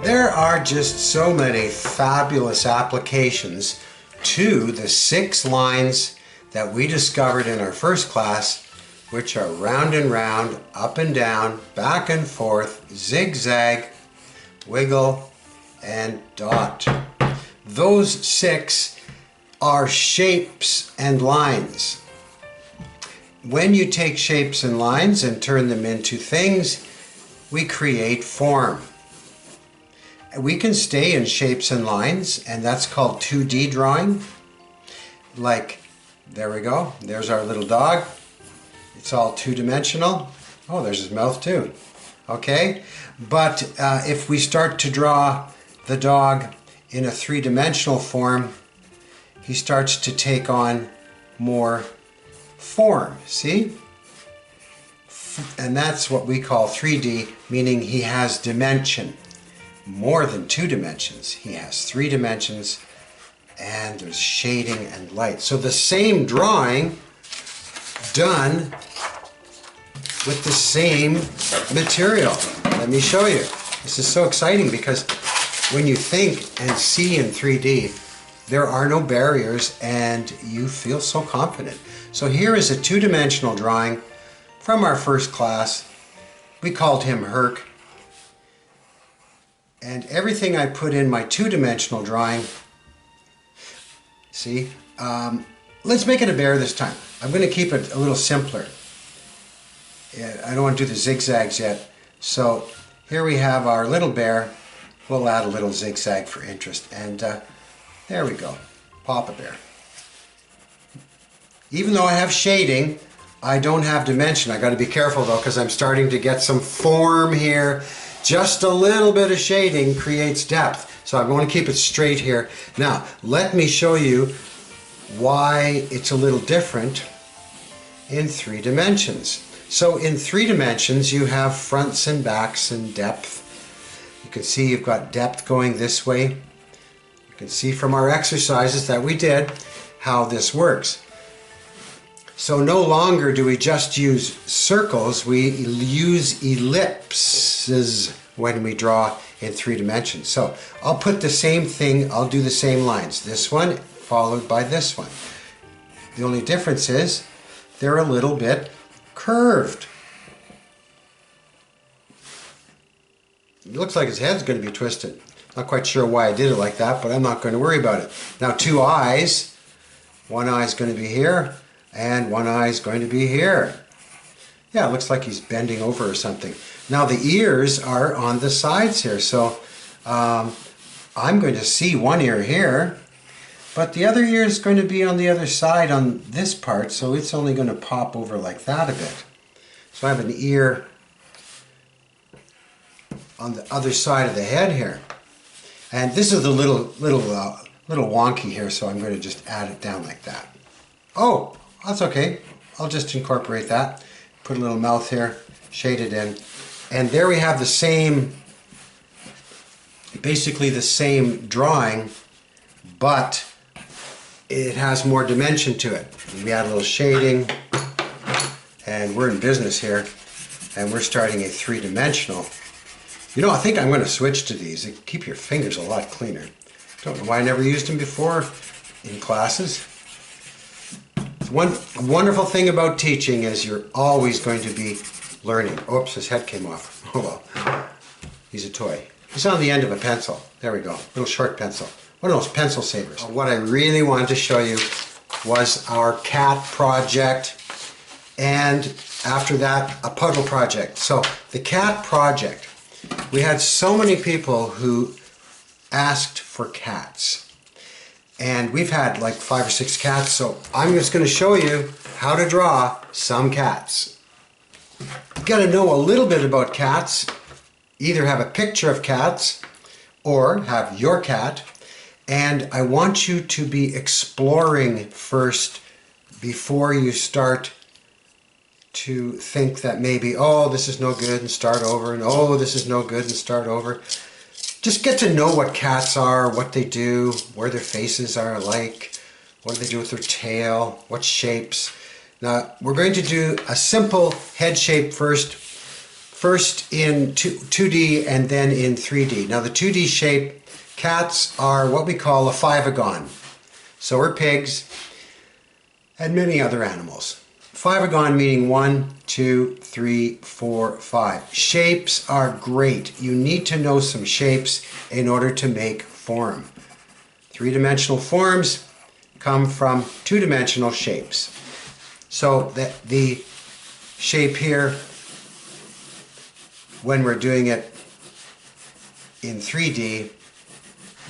There are just so many fabulous applications to the 6 lines that we discovered in our first class, which are round and round, up and down, back and forth, zigzag, wiggle, and dot. Those 6 are shapes and lines. When you take shapes and lines and turn them into things, we create form. We can stay in shapes and lines, and that's called 2D drawing. Like, there we go, there's our little dog. It's all 2-dimensional. Oh, there's his mouth too. Okay, but if we start to draw the dog in a 3-dimensional form, he starts to take on more form, see? And that's what we call 3D, meaning he has dimension. More than 2 dimensions. He has 3 dimensions, and there's shading and light. So the same drawing done with the same material. Let me show you. This is so exciting because when you think and see in 3D, there are no barriers and you feel so confident. So here is a 2-dimensional drawing from our first class. We called him Herc. And everything I put in my 2-dimensional drawing, see, let's make it a bear this time. I'm going to keep it a little simpler. I don't want to do the zigzags yet. So here we have our little bear. We'll add a little zigzag for interest. And there we go, Papa Bear. Even though I have shading, I don't have dimension. I got to be careful though, because I'm starting to get some form here. Just a little bit of shading creates depth. So I'm going to keep it straight here. Now, let me show you why it's a little different in 3 dimensions. So in 3 dimensions, you have fronts and backs and depth. You can see you've got depth going this way. You can see from our exercises that we did how this works. So no longer do we just use circles, we use ellipses when we draw in 3 dimensions. So I'll put the same thing, I'll do the same lines. This one followed by this one. The only difference is they're a little bit curved. It looks like his head's going to be twisted. Not quite sure why I did it like that, but I'm not going to worry about it. Now 2 eyes, one eye is going to be here, and one eye is going to be here. Yeah, it looks like he's bending over or something. Now the ears are on the sides here, so I'm going to see one ear here, but the other ear is going to be on the other side on this part, so it's only going to pop over like that a bit. So I have an ear on the other side of the head here. And this is a little wonky here, so I'm going to just add it down like that. Oh! That's okay. I'll just incorporate that. Put a little mouth here, shade it in. And there we have the same, basically the same drawing, but it has more dimension to it. We add a little shading, and we're in business here, and we're starting a 3-dimensional. You know, I think I'm going to switch to these. They keep your fingers a lot cleaner. Don't know why I never used them before in classes. One wonderful thing about teaching is you're always going to be learning. Oops, his head came off. Oh well. He's a toy. He's on the end of a pencil. There we go. Little short pencil. One of those pencil savers. What I really wanted to show you was our cat project, and after that, a puddle project. So the cat project, we had so many people who asked for cats. And we've had like 5 or 6 cats, so I'm just going to show you how to draw some cats. You've got to know a little bit about cats. Either have a picture of cats or have your cat. And I want you to be exploring first before you start to think that maybe, oh, this is no good and start over, and oh, this is no good and start over. Just get to know what cats are, what they do, where their faces are like, what do they do with their tail, what shapes. Now, we're going to do a simple head shape first first in 2D and then in 3D. Now the 2D shape, cats are what we call a five-agon. So are pigs and many other animals. Five-agon meaning 1, 2, 3, 4, 5. Shapes are great. You need to know some shapes in order to make form. Three-dimensional forms come from two-dimensional shapes. So the shape here, when we're doing it in 3D,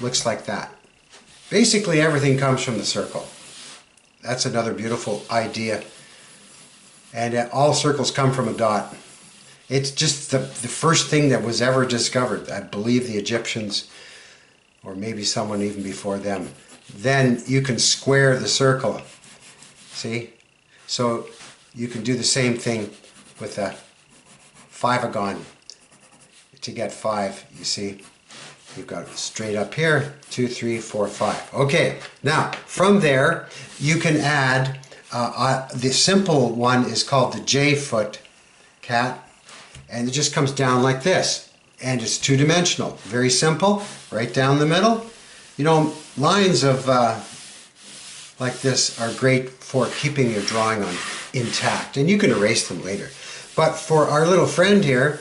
looks like that. Basically everything comes from the circle. That's another beautiful idea. And all circles come from a dot. It's just the first thing that was ever discovered. I believe the Egyptians, or maybe someone even before them. Then you can square the circle. See? So you can do the same thing with a five-agon to get 5, you see. You've got straight up here, 2, 3, 4, 5. Okay, now from there you can add, the simple one is called the J-foot cat, and it just comes down like this, and it's two-dimensional. Very simple, right down the middle. You know, lines of like this are great for keeping your drawing on intact, and you can erase them later. But for our little friend here,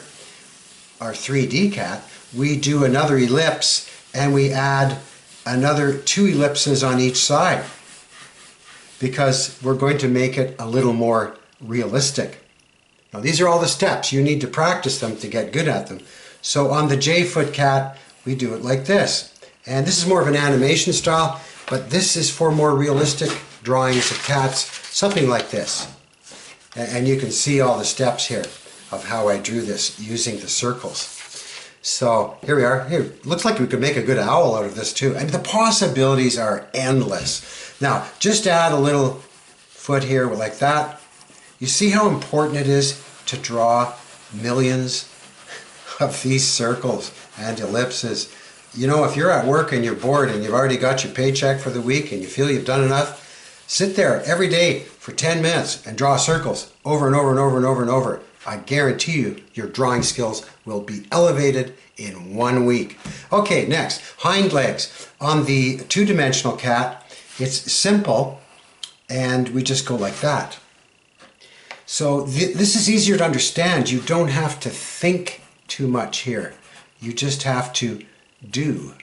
our 3D cat, we do another ellipse and we add another 2 ellipses on each side because we're going to make it a little more realistic. Now these are all the steps. You need to practice them to get good at them. So on the J-foot cat, we do it like this. And this is more of an animation style, but this is for more realistic drawings of cats, something like this. And you can see all the steps here of how I drew this using the circles. So here we are. Here, looks like we could make a good owl out of this too. And the possibilities are endless. Now, just add a little foot here like that. You see how important it is to draw millions of these circles and ellipses. You know, if you're at work and you're bored and you've already got your paycheck for the week and you feel you've done enough, sit there every day for 10 minutes and draw circles over and over and over and over and over. I guarantee you your drawing skills will be elevated in 1 week. Okay, next, hind legs. On the two-dimensional cat, it's simple and we just go like that. So this is easier to understand. You don't have to think too much here. You just have to do.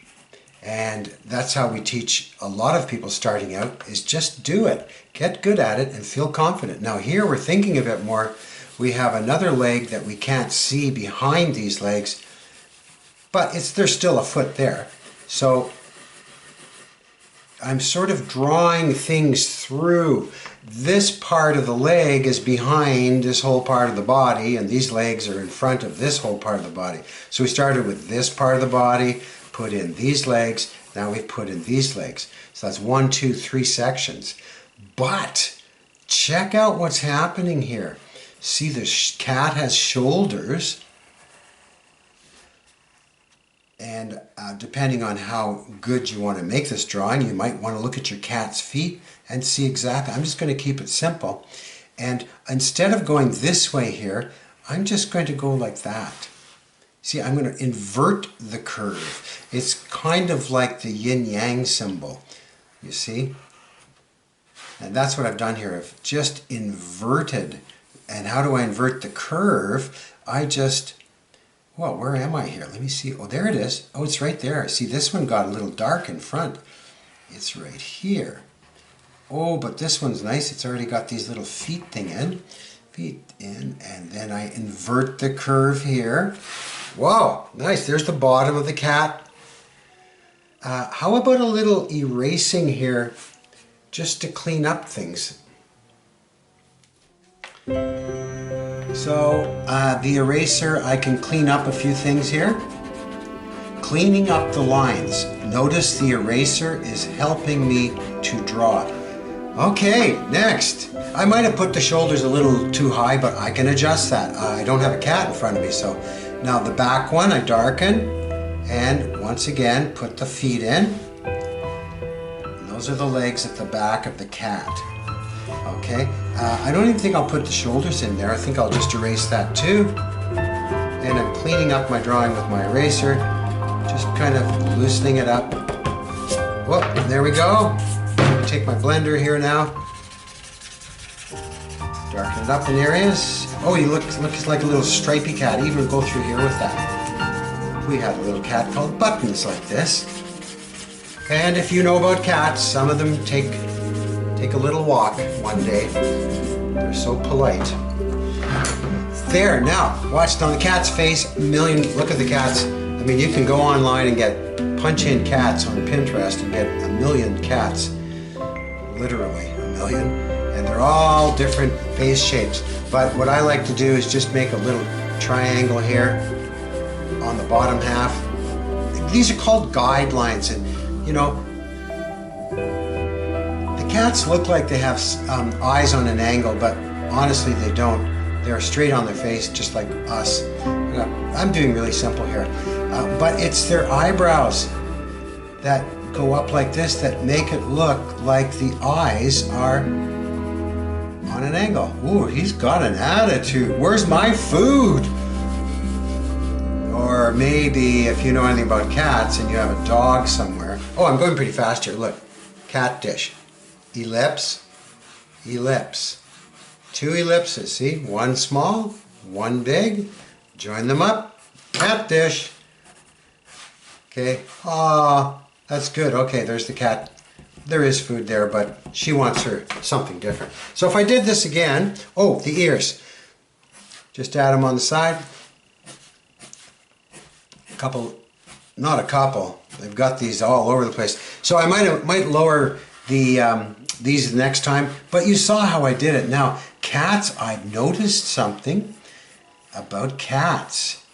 And that's how we teach a lot of people starting out, is just do it. Get good at it and feel confident. Now here we're thinking a bit more. We have another leg that we can't see behind these legs, but there's still a foot there. So I'm sort of drawing things through. This part of the leg is behind this whole part of the body, and these legs are in front of this whole part of the body. So we started with this part of the body, put in these legs, now we've put in these legs. So that's 1, 2, 3 sections. But check out what's happening here. See, the cat has shoulders, and depending on how good you want to make this drawing, you might want to look at your cat's feet and see exactly. I'm just going to keep it simple, and instead of going this way here, I'm just going to go like that. See, I'm going to invert the curve. It's kind of like the yin-yang symbol, you see? And that's what I've done here. I've just inverted. And how do I invert the curve? I just, well, where am I here? Let me see. Oh, there it is. Oh, it's right there. See, this one got a little dark in front. It's right here. Oh, but this one's nice. It's already got these little feet in, and then I invert the curve here. Wow, nice. There's the bottom of the cat. How about a little erasing here just to clean up things? So the eraser, I can clean up a few things here. Cleaning up the lines. Notice the eraser is helping me to draw. Okay, next. I might have put the shoulders a little too high, but I can adjust that. I don't have a cat in front of me, so now the back one I darken, and once again put the feet in. And those are the legs at the back of the cat. Okay, I don't even think I'll put the shoulders in there. I think I'll just erase that too. and I'm cleaning up my drawing with my eraser, just kind of loosening it up. Whoop, there we go. Take my blender here now. Darken it up in areas. Oh, he looks like a little stripy cat. Even go through here with that. We had a little cat called Buttons like this. And if you know about cats, some of them take a little walk one day. They're so polite. There, now, watch it on the cat's face. Look at the cats. I mean, you can go online and punch in cats on Pinterest and get 1 million cats. Literally 1 million. And they're all different face shapes. But what I like to do is just make a little triangle here on the bottom half. These are called guidelines, and you know, the cats look like they have eyes on an angle, but honestly they don't. They're straight on their face, just like us. I'm doing really simple here, but it's their eyebrows that go up like this that make it look like the eyes are on an angle. Ooh, he's got an attitude. Where's my food? Or maybe if you know anything about cats and you have a dog somewhere. Oh, I'm going pretty fast here. Look, cat dish. Ellipse, ellipse. 2 ellipses, see? One small, one big. Join them up. Cat dish. Okay. Ah, that's good. Okay, there's the cat. There is food there, but she wants her something different. So if I did this again, oh, the ears. Just add them on the side. Not a couple. They've got these all over the place. So I might lower these next time, but you saw how I did it. Now, cats, I've noticed something about cats.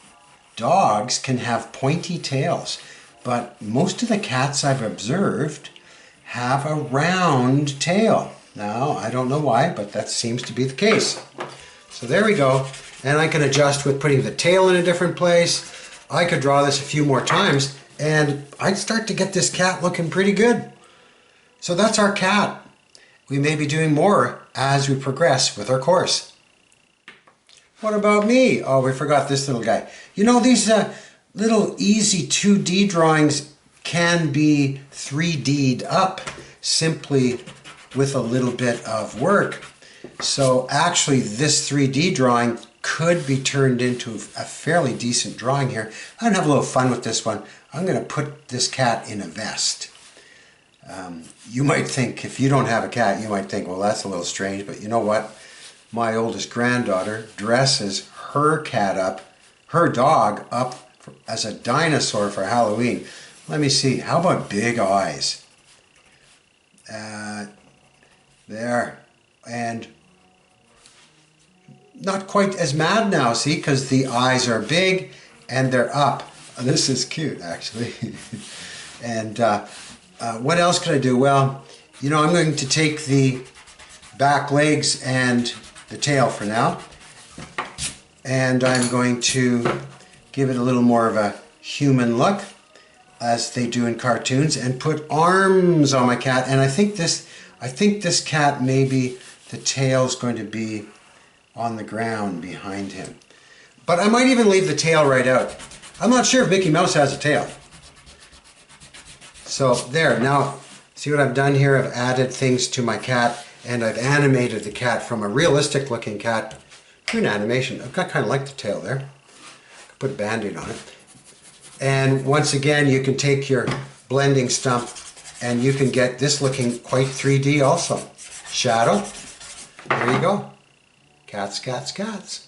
Dogs can have pointy tails, but most of the cats I've observed have a round tail. Now, I don't know why, but that seems to be the case. So there we go. And I can adjust with putting the tail in a different place. I could draw this a few more times and I'd start to get this cat looking pretty good. So that's our cat. We may be doing more as we progress with our course. What about me? Oh, we forgot this little guy. You know, these little easy 2D drawings can be 3D'd up simply with a little bit of work. So actually this 3D drawing could be turned into a fairly decent drawing here. I'm gonna have a little fun with this one. I'm gonna put this cat in a vest. You might think, if you don't have a cat, you might think, well, that's a little strange, but you know what? My oldest granddaughter dresses her dog up as a dinosaur for Halloween. Let me see, how about big eyes? There, and not quite as mad now, see, because the eyes are big and they're up. This is cute, actually. And what else can I do? Well, you know, I'm going to take the back legs and the tail for now. And I'm going to give it a little more of a human look, as they do in cartoons, and put arms on my cat. And I think this cat, maybe the tail's going to be on the ground behind him. But I might even leave the tail right out. I'm not sure if Mickey Mouse has a tail. So there, now see what I've done here? I've added things to my cat and I've animated the cat from a realistic looking cat to an animation. I've got kind of like the tail there. Put a band-aid on it. And once again, you can take your blending stump and you can get this looking quite 3D also. Shadow, there you go. Cats, cats, cats.